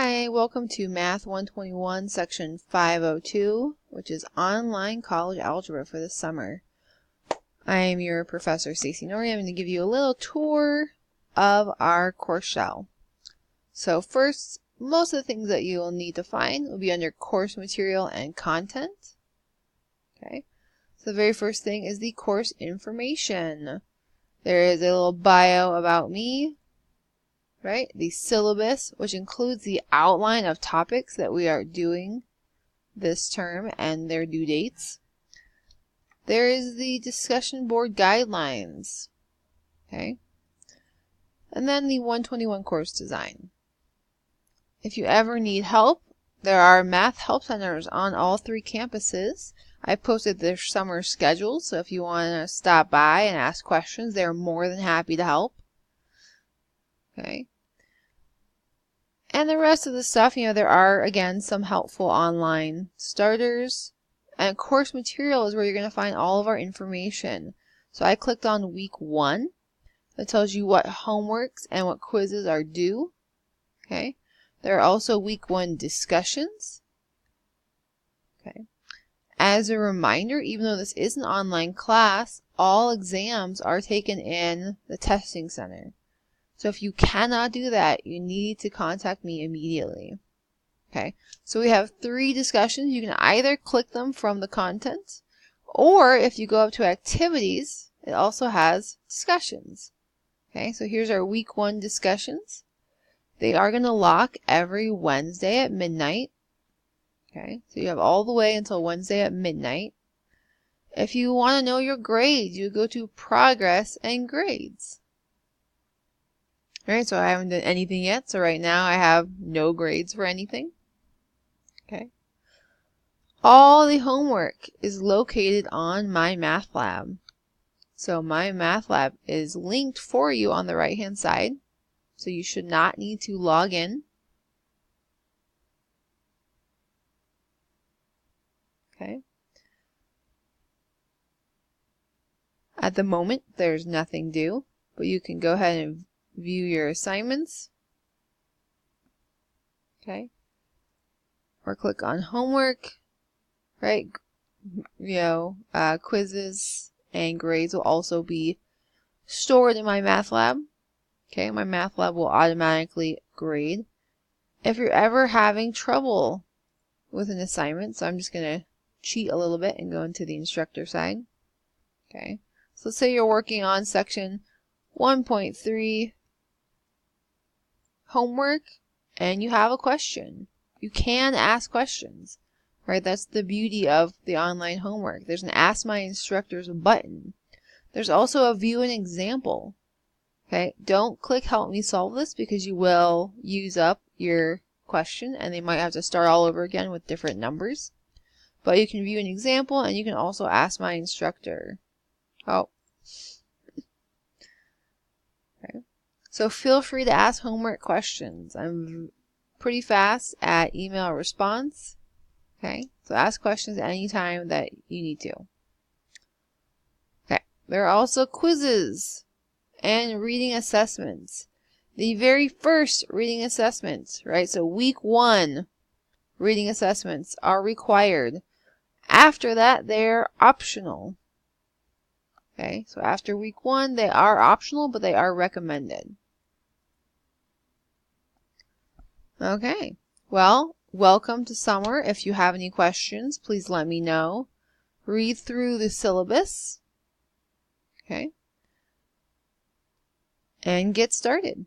Hi, welcome to Math 121 Section 502, which is Online College Algebra for the summer. I am your Professor Stacey Norrie. I'm going to give you a little tour of our course shell. So first, most of the things that you will need to find will be under course material and content. Okay, so the very first thing is the course information. There is a little bio about me. Right? The syllabus, which includes the outline of topics that we are doing this term and their due dates. There is the discussion board guidelines. Okay? And then the 121 course design. If you ever need help, there are math help centers on all 3 campuses. I posted their summer schedules, so if you want to stop by and ask questions, they're more than happy to help. Okay? And the rest of the stuff, there are, again, some helpful online starters. And course material is where you're going to find all of our information. So I clicked on week 1. That tells you what homeworks and what quizzes are due. Okay. There are also week 1 discussions. Okay. As a reminder, even though this is an online class, all exams are taken in the testing center. So if you cannot do that, you need to contact me immediately. Okay, so we have 3 discussions. You can either click them from the content, or if you go up to activities, it also has discussions. Okay, so here's our week 1 discussions. They are going to lock every Wednesday at midnight. Okay, so you have all the way until Wednesday at midnight. If you want to know your grades, you go to progress and grades. Alright, so I haven't done anything yet, so right now I have no grades for anything. Okay. All the homework is located on MyMathLab. So MyMathLab is linked for you on the right hand side, so you should not need to log in. Okay. At the moment, there's nothing due, but you can go ahead and view your assignments. Okay. Or click on homework, right? Quizzes and grades will also be stored in MyMathLab. Okay, MyMathLab will automatically grade. If you're ever having trouble with an assignment, so I'm just going to cheat a little bit and go into the instructor side. Okay, so let's say you're working on section 1.3 homework and you have a question. You can ask questions, right? That's the beauty of the online homework. There's an Ask My Instructors button. There's also a View an Example. Okay, don't click Help Me Solve This because you will use up your question and they might have to start all over again with different numbers. But you can view an example and you can also ask my instructor. Oh. Okay. So feel free to ask homework questions. I'm pretty fast at email response. Okay, so ask questions at any time that you need to. Okay, there are also quizzes and reading assessments. The very first reading assessments, right? So week 1 reading assessments are required. After that, they're optional. Okay, so after week 1, they are optional, but they are recommended. Okay, well, welcome to summer. If you have any questions, please let me know. Read through the syllabus. Okay. And get started.